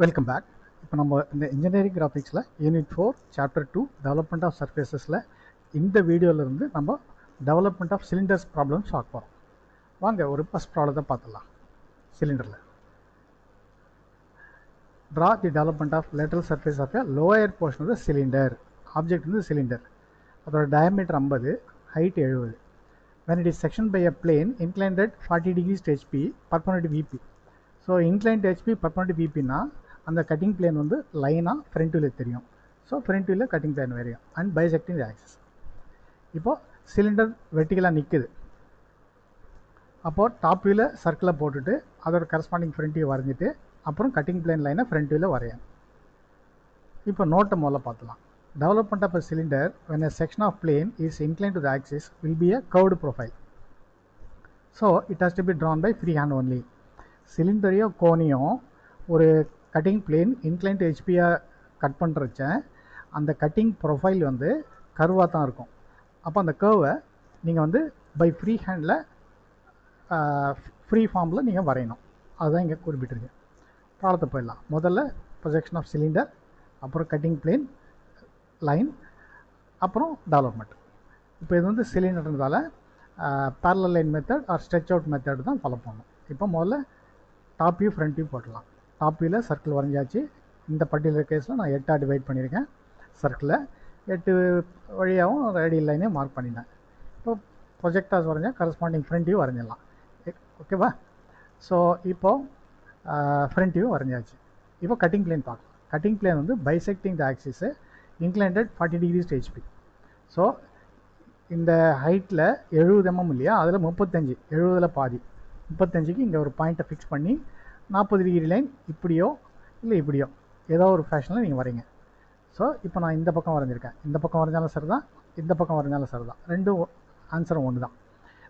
Welcome back. இப்போ நம்ம இந்த இன்ஜினியரிங் கிராஃபிக்ஸில் யூனிட் 4 சாப்டர் 2 டெவலப்மெண்ட் ஆஃப் சர்ஃபேசஸில் இந்த வீடியோவிலேருந்து நம்ம டெவலப்மெண்ட் ஆஃப் சிலிண்டர்ஸ் ப்ராப்ளம்ஸ் பார்க்க போகிறோம். வாங்க ஒரு ஃபஸ்ட் ப்ராப்ளத்தை பார்த்துடலாம். சிலிண்டரில் draw the development of lateral surface of lower portion of the cylinder. Object வந்து சிலிண்டர், அதோட diameter 50, height 70. when it is sectioned by a plane inclined at 40 degrees to HP perpendicular to VP. So incline to HP perpendicular to VPனா அந்த cutting plane வந்து லைனாக front வியூவில் தெரியும். So front வியூவில் cutting plane வரையும் and bisecting the axis. இப்போது cylinder வெர்டிகலாக நிற்குது. அப்போது டாப் வியூவில் சர்க்கிளை போட்டுட்டு அதோட கரஸ்பாண்டிங் ஃப்ரண்ட் வியூ வரைஞ்சிட்டு அப்புறம் கட்டிங் பிளேன் லைனை ஃப்ரண்ட் வியூவில் வரையும். இப்போ நோட்டை முதல்ல பார்த்துலாம். Development of a cylinder when a section of plane is inclined to the axis will be a curved profile. So it has to be drawn by freehand only. சிலிண்டரையும் கோனையும் ஒரு கட்டிங் பிளேன் இன்க்ளைன் டு ஹெச்பியாக cut பண்ணுறச்ச அந்த cutting profile வந்து கர்வாக தான் இருக்கும். அப்போ அந்த கர்வை நீங்கள் வந்து பை ஃப்ரீ ஹேண்டில் ஃப்ரீ ஃபார்மில் நீங்கள் வரையணும். அதுதான் இங்கே குறிப்பிட்டிருக்கு. ப்ராப்ளத்தை போயிடலாம். முதல்ல ப்ரொஜெக்ஷன் ஆஃப் சிலிண்டர், அப்புறம் கட்டிங் பிளேன் லைன், அப்புறம் டெவலப்மெண்ட். இப்போ இது வந்து சிலிண்டர்ன்றதால parallel line method or stretch out method தான் ஃபாலோ பண்ணணும். இப்போ முதல்ல டாப் வியூ ஃப்ரண்ட் வியூ போட்டலாம். டாப் வியூவில் சர்க்கிள் வரைஞ்சாச்சு. இந்த பர்டிகுலர் கேஸில் நான் 8 டிவைட் பண்ணியிருக்கேன். சர்க்கிளில் 8 வழியாகவும் ரேடியல் லைனே மார்க் பண்ணிட்டேன். இப்போ ப்ரொஜெக்டாஸ் வரைஞ்சா கரஸ்பாண்டிங் ஃப்ரண்ட் வியூ வரைஞ்சிடலாம். ஓகேவா? ஸோ இப்போது ஃப்ரண்ட் வியூ வரைஞ்சாச்சு. இப்போ கட்டிங் பிளேன் பார்க்கலாம். கட்டிங் பிளேன் வந்து bisecting the axis inclined at 40 degrees to HP. So இந்த ஹைட்டில் 70 mm இல்லையா, அதில் 35, 70ல் பாதி 35க்கு இங்கே ஒரு பாயிண்ட்டை ஃபிக்ஸ் பண்ணி 40 டிகிரி லைன் இப்படியோ இல்லை இப்படியோ ஏதோ ஒரு ஃபேஷனில் நீங்கள் வரைங்க. ஸோ இப்போ நான் இந்த பக்கம் வரைஞ்சிருக்கேன். இந்த பக்கம் வரைஞ்சாலும் சரி தான், இந்த பக்கம் வரைஞ்சாலும் சரி தான், ரெண்டும் ஆன்சரும் ஒன்று தான்.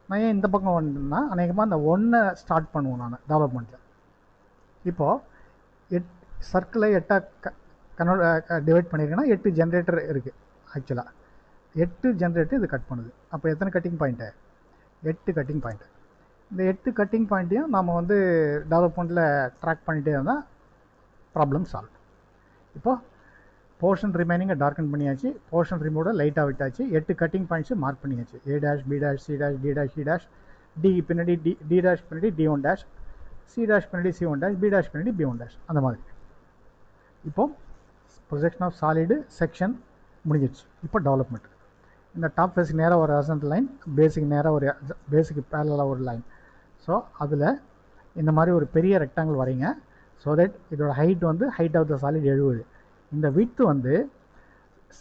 நான் ஏன் இந்த பக்கம் வந்துன்னா அநேகமாக அந்த ஒன்றை ஸ்டார்ட் பண்ணுவோம் நான் டெவலப்மெண்ட்டில். இப்போது சர்க்கிளை 8 டிவைட் பண்ணியிருக்கேன்னா 8 ஜென்ரேட்டர் இருக்குது. ஆக்சுவலாக 8 ஜென்ரேட்டர் இது கட் பண்ணுது. அப்போ எத்தனை கட்டிங் பாயிண்ட்டு? 8 cutting point. இந்த 8 கட்டிங் பாயிண்ட்டையும் நம்ம வந்து டெவலப்மெண்ட்டில் ட்ராக் பண்ணிகிட்டே இருந்தால் ப்ராப்ளம் சால்வ். இப்போது போர்ஷன் ரிமைனிங்கை டார்க்கன் பண்ணியாச்சு, போர்ஷன் ரிமூவை லைட்டாக விட்டாச்சு, 8 கட்டிங் பாயிண்ட்ஸு மார்க் பண்ணியாச்சு. A dash, B dash, C dash, D dash, E dash, D பின்னாடி D டேஷ் பின்னாடி D1 டேஷ், C டேஷ் பின்னாடி C1 டேஷ், B டேஷ் பின்னாடி B1 டேஷ், அந்த மாதிரி. இப்போது ப்ரொஜெக்ஷன் ஆஃப் சாலிடு செக்ஷன் முடிஞ்சிடுச்சு. இப்போ டெவலப்மெண்ட். இந்த டாப் ஃபேஸுக்கு நேராக ஒரு ஹரிசாண்டல் லைன், பேஸுக்கு நேராக ஒரு பேஸுக்கு பேரலாக ஒரு லைன். ஸோ அதில் இந்த மாதிரி ஒரு பெரிய ரெக்டாங்கிள் வரைங்க. ஸோ தட் இதோட ஹைட் வந்து ஹைட் ஆஃப் த சாலிட் 70. இந்த விட்த் வந்து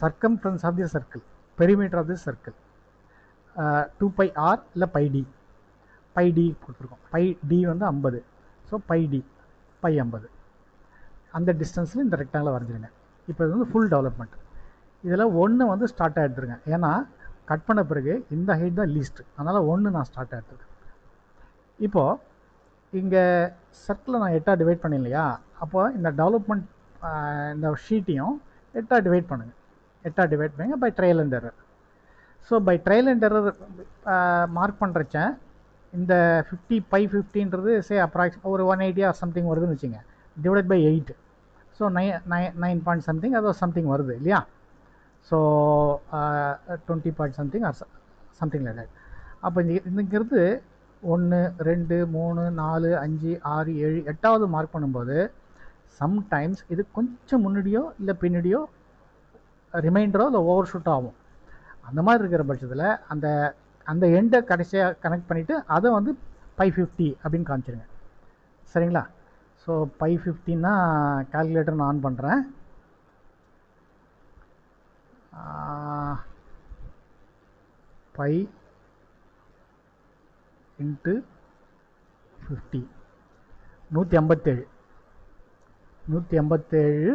circumference of the circle, perimeter of the circle 2πr இல்லை πd. πd கொடுத்துருக்கோம். πd வந்து 50. So πd π 50. அந்த டிஸ்டன்ஸில் இந்த ரெக்டாங்கில் வரைஞ்சிருங்க. இப்போ இது வந்து ஃபுல் டெவலப்மெண்ட். இதில் 1 வந்து ஸ்டார்ட்டாக எடுத்துருங்க. ஏன்னா கட் பண்ண பிறகு இந்த ஹைட் தான் லீஸ்ட்டு, அதனால் 1 நான் ஸ்டார்ட்டாக எடுத்துருக்கேன். இப்போது இங்கே சர்க்கிளை நான் 8 டிவைட் பண்ணேன் இல்லையா, அப்போது இந்த டெவலப்மெண்ட் இந்த ஷீட்டையும் 8 டிவைட் பண்ணுங்கள். 8 டிவைட் பண்ணுங்கள் by trial and error. So by trial and error mark பண்ணுறச்ச இந்த 50/50ன்றது அப்ராக்சிமேட் ஒரு 180 சம்திங் வருதுன்னு வச்சுங்க, divide by 8. So 9 point something அது சம்திங் வருது இல்லையா. So 20 point something or something like that. அப்போ இங்கிறது 1 2 3 4 5 6 7 8வது மார்க் பண்ணும்போது சம்டைம்ஸ் இது கொஞ்சம் முன்னாடியோ இல்லை பின்னாடியோ ரிமைண்டரோ இல்லை ஓவர் ஷூட் ஆகும். அந்த மாதிரி இருக்கிற பட்சத்தில் அந்த அந்த எண்டை கடைசியாக கனெக்ட் பண்ணிவிட்டு அதை வந்து π50 அப்படின்னு காமிச்சிருங்க. சரிங்களா? ஸோ π50ன்னா கால்குலேட்டர் நான் ஆன் பண்ணுறேன். π × 50 157. 157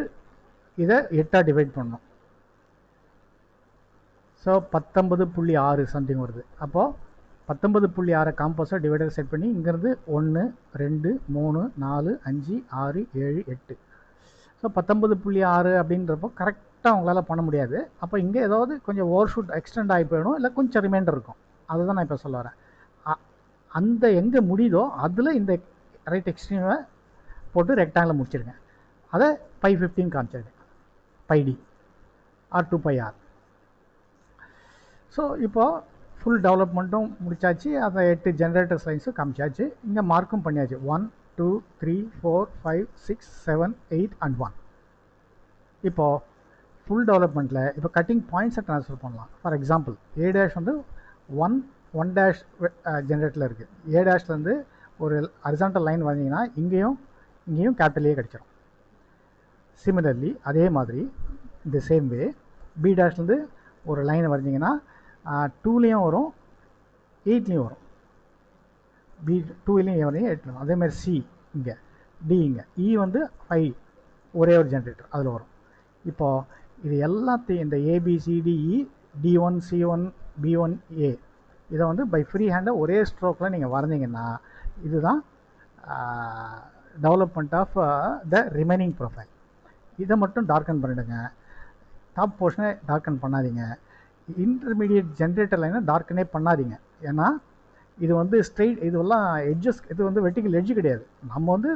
இதை 8 டிவைட் பண்ணணும். ஸோ 19.6 சம்திங் வருது. அப்போது 19.6 காம்போஸாக டிவைடர் செட் பண்ணி இங்கேருந்து 1 2 3 4 5 6 7 8. ஸோ 19.6 அப்படின்றப்போ கரெக்டாக உங்களால் பண்ண முடியாது. அப்போ இங்கே ஏதாவது கொஞ்சம் ஓவர் ஷூட் எக்ஸ்டெண்ட் ஆகி போயிடும், இல்லை கொஞ்சம் ரிமைண்டர் இருக்கும். அதுதான் நான் இப்போ சொல்ல வரேன். அந்த எங்கே முடியுதோ அதில் இந்த ரைட் எக்ஸ்ட்ரீமை போட்டு ரெக்டாங்கில் முடிச்சிருங்க. அதை பை 15 காமிச்சாது, pi D or 2 pi R. So இப்போது ஃபுல் டெவலப்மெண்ட்டும் முடிச்சாச்சு, அதை 8 ஜென்ரேட்டர் சைன்ஸும் காமிச்சாச்சு, இங்கே மார்க்கும் பண்ணியாச்சு 1 2 3 4 5 6 7 8 and 1. இப்போது ஃபுல் டெவலப்மெண்ட்டில் இப்போ கட்டிங் பாயிண்ட்ஸை ட்ரான்ஸ்ஃபர் பண்ணலாம். ஃபார் எக்ஸாம்பிள் ஏ டேஷ் வந்து 1 டேஷ் ஜென்ரேட்டரில் இருக்குது. ஏ டேஷ்லேருந்து ஒரு ஹரிசாண்டல் லைன் வந்தீங்கன்னா இங்கேயும் கேபிட்டல் ஏ கிடச்சிரும். சிமிலர்லி அதே மாதிரி இந்த சேம் வே பி டேஷ்லேருந்து ஒரு லைன் வரைஞ்சிங்கன்னா 2லேயும் வரும் 8லேயும் வரும், பி 2லேயும் வரையும் 8 வரும். அதேமாதிரி சி இங்கே, டி இங்கே, இ வந்து 5 ஒரே ஒரு ஜென்ரேட்டர் அதில் வரும். இப்போது இது எல்லாத்தையும் இந்த ABCDE D1 C1 B1 A இதை வந்து பை ஃப்ரீ ஹேண்டை ஒரே ஸ்ட்ரோக்கில் நீங்கள் வரைஞ்சிங்கன்னா இதுதான் development of the remaining profile. இதை மட்டும் டார்க்கன் பண்ணிவிடுங்க, டாப் போர்ஷனை டார்க்கன் பண்ணாதீங்க, இன்டர்மீடியட் ஜென்ரேட்டர் லைனை டார்க்கனே பண்ணாதீங்க. ஏன்னா இது வந்து ஸ்ட்ரெயிட், இதுவெல்லாம் எட்ஜஸ், இது வந்து வெர்டிகல் எட்ஜ் கிடையாது. நம்ம வந்து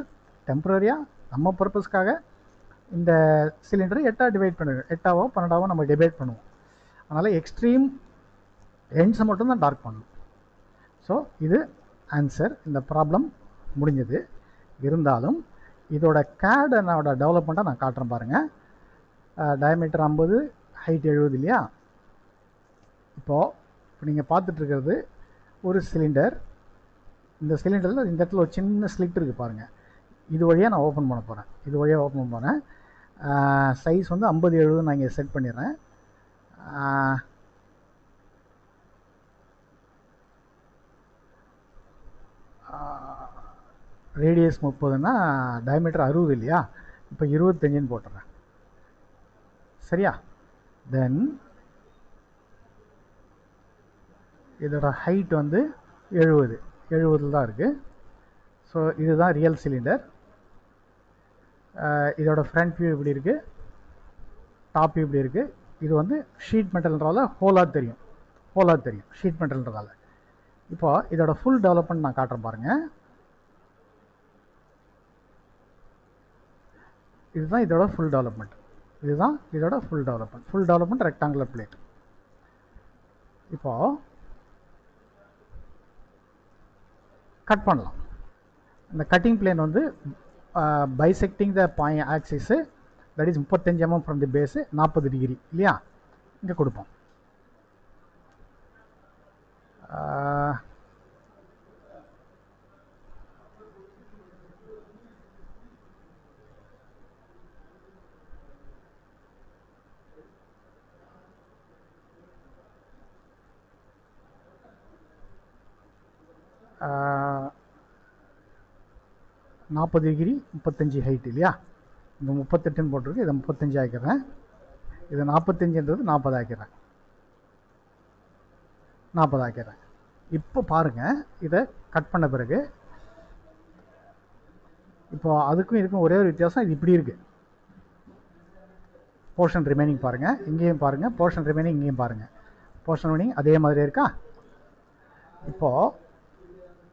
டெம்பரரியாக நம்ம பர்பஸ்க்காக இந்த சிலிண்டரை 8ஆக டிவைட் பண்ணுவோம், 8ஆவோ 12ஆவோ நம்ம டிவைட் பண்ணுவோம். அதனால் எக்ஸ்ட்ரீம் எண்ட்ஸை மட்டும்தான் டார்க் பண்ணணும். ஸோ இது ஆன்சர். இந்த ப்ராப்ளம் முடிஞ்சது. இருந்தாலும் இதோட கேடனோட டெவலப்மெண்ட்டாக நான் காட்டுறேன் பாருங்கள். டயமீட்டர் 50, ஹைட் 70 இல்லையா? இப்போ நீங்கள் பார்த்துட்ருக்கிறது ஒரு சிலிண்டர். இந்த சிலிண்டரில் இந்த இடத்துல ஒரு சின்ன ஸ்லிட் இருக்குது பாருங்கள். இது வழியாக நான் ஓப்பன் பண்ண போகிறேன். இது வழியாக ஓப்பன் பண்ண போகிறேன். சைஸ் வந்து 50 70 நான் இங்கே செட் பண்ணிடுறேன். ரேடியஸ் 30ன்னா டயமீட்டர் 60 இல்லையா? இப்போ 25ன்னு போட்டுறேன். சரியா? தென் இதோட ஹைட் வந்து 70 தான் இருக்குது. ஸோ இதுதான் ரியல் சிலிண்டர். இதோட ஃப்ரண்ட் வியூ இப்படி இருக்குது, டாப் வியூ இப்படி இருக்குது. இது வந்து ஷீட் மெட்டல்ன்றதால ஹோலாக தெரியும் ஷீட் மெட்டல்ன்றதால. இப்போ இதோட ஃபுல் டெவலப்மெண்ட் நான் காட்டுறேன் பாருங்கள். இதுதான் இதோட full development. Full development rectangular plate. இப்போது கட் பண்ணலாம். இந்த கட்டிங் பிளேன் வந்து bisecting the point axis, that is 35 mm from the base, 40 degree இல்லையா? இங்கே கொடுப்போம். ஆ 40 டிகிரி 35 ஹைட் இல்லையா? இந்த 38ன்னு போட்டிருக்கு, இதை 35 ஆக்கிடுறேன். இது 45ன்றது 40 ஆக்கிடுறேன். இப்போ பாருங்கள், இதை கட் பண்ண பிறகு இப்போ அதுக்கும் இதுக்கும் ஒரே ஒரு வித்தியாசம், இது இப்படி இருக்குது. போர்ஷன் ரிமைனிங் பாருங்கள், இங்கேயும் பாருங்கள், போர்ஷன் ரிமைனிங் இங்கேயும் பாருங்கள். போர்ஷன் ரிமைனிங் அதே மாதிரி இருக்கா? இப்போது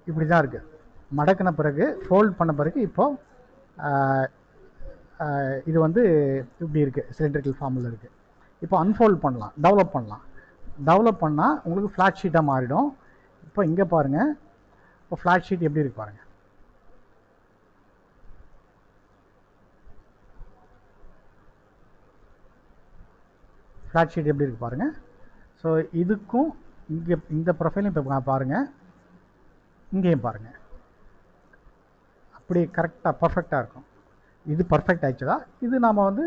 இப்படி தான் இருக்குது. மடக்கின பிறகு ஃபோல்ட் பண்ண பிறகு இப்போது இது வந்து இப்படி இருக்குது, சிலிண்ட்ரிக்கல் ஃபார்மில் இருக்குது. இப்போ அன்ஃபோல்ட் பண்ணலாம், டெவலப் பண்ணால் உங்களுக்கு ஃப்ளாட் ஷீட்டாக மாறிடும். இப்போ இங்கே பாருங்கள், இப்போ ஃப்ளாட் ஷீட் எப்படி இருக்கு பாருங்கள். பாருங்கள். ஸோ இதுக்கும் இங்கே இந்த ப்ரொஃபைலும் இப்போ பாருங்கள், இங்கேயும் பாருங்கள், அப்படி கரெக்டாக பர்ஃபெக்டாக இருக்கும். இது பர்ஃபெக்ட் ஆக்சுவலாக. இது நாம் வந்து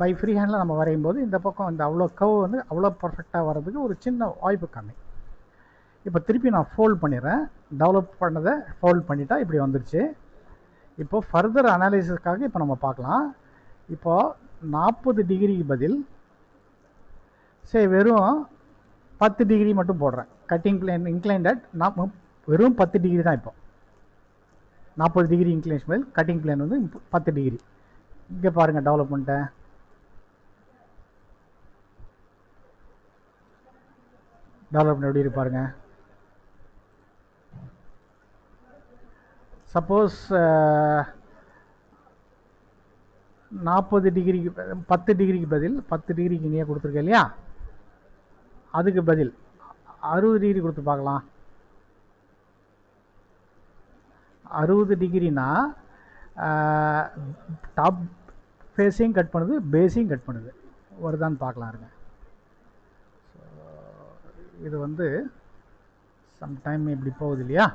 பை ஃப்ரீ ஹேண்டில் நம்ம வரையும் போது இந்த பக்கம் இந்த அவ்வளோ கவ் வந்து அவ்வளோ பர்ஃபெக்டாக வர்றதுக்கு ஒரு சின்ன வாய்ப்பு கம்மி. இப்போ திருப்பி நான் ஃபோல்ட் பண்ணிடுறேன். டெவலப் பண்ணதை ஃபோல்ட் பண்ணிட்டா இப்படி வந்துருச்சு. இப்போது ஃபர்தர் அனாலிசிஸ்க்காக இப்போ நம்ம பார்க்கலாம். இப்போது 40 டிகிரிக்கு பதில் சரி வெறும் 10 டிகிரி மட்டும் போடுறேன். கட்டிங் பிளேன் இன்க்ளைண்டட் வெறும் 10 டிகிரி தான். இப்போ 40 டிகிரி இன்க்ளைனேஷன் பதில் கட்டிங் பிளேன் வந்து 10 டிகிரி. இங்கே பாருங்கள் டெவலப்மெண்ட்டை. டெவலப்மெண்ட் எப்படி இருக்கு பாருங்கள். சப்போஸ் 40 டிகிரிக்கு 10 டிகிரிக்கு பதில் 10 டிகிரிக்கு இணையாக கொடுத்துருக்கேன் இல்லையா, அதுக்கு பதில் 60 டிகிரி கொடுத்து பார்க்கலாம். 60 டிகிரினா டாப் ஃபேஸையும் கட் பண்ணுது, பேஸையும் கட் பண்ணுது. வருதான்னு பார்க்கலாம் இருங்க. இது வந்து சம்டைம் இப்படி போகுது இல்லையா.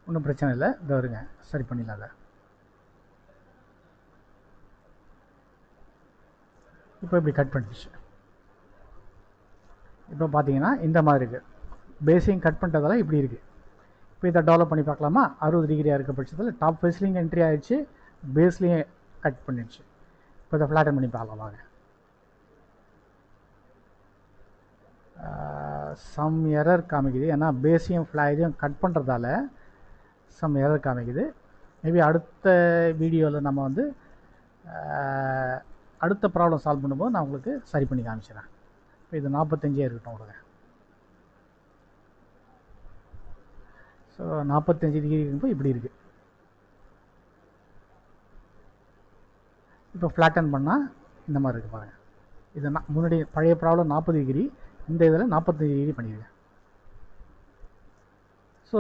ஒன்றும் பிரச்சனை இல்லை, இதை வருங்க சரி பண்ணிடலாம். அதை இப்போ இப்படி கட் பண்ணிடுச்சு. இப்போ பார்த்தீங்கன்னா இந்த மாதிரி இருக்குது. பேஸையும் கட் பண்ணுறதால இப்படி இருக்குது. இப்போ இதை டெவலப் பண்ணி பார்க்கலாமா. 60 டிகிரியாக இருக்க பட்சத்தில் டாப் ஃபேஸ்லேயும் என்ட்ரி ஆகிடுச்சு, பேஸ்லேயும் கட் பண்ணிடுச்சு. இப்போ இதை ஃப்ளாட்டன் பண்ணி பார்க்கலாம் வாங்க. சம் எரர் காமிக்குது, ஏன்னா பேஸையும் இதையும் கட் பண்ணுறதால சம் எரர் காமிக்குது. மேபி அடுத்த வீடியோவில் நம்ம வந்து அடுத்த ப்ராப்ளம் சால்வ் பண்ணும்போது நான் உங்களுக்கு சரி பண்ணி காமிச்சிடறேன். இப்போ இது 45 இருக்கட்டும் உங்களுக்கு. ஸோ 45 டிகிரி இருக்கும்போது இப்படி இருக்குது. இப்போ ஃப்ளாட்டன் பண்ணால் இந்த மாதிரி இருக்குது பாருங்கள். இது முன்னாடி பழைய ப்ராப்ளம் 40 டிகிரி, இந்த இதில் 45 டிகிரி பண்ணியிருக்கேன். ஸோ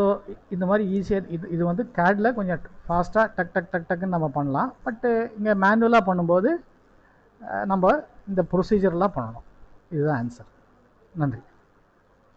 இந்த மாதிரி ஈஸியாக இது வந்து கேடில் கொஞ்சம் ஃபாஸ்ட்டாக டக் டக் டக் டக்குன்னு நம்ம பண்ணலாம். பட்டு இங்கே மேனுவலாக பண்ணும்போது நம்ம இந்த ப்ரொசீஜர்லாம் பண்ணணும். இதுதான் ஆன்சர். நன்றி.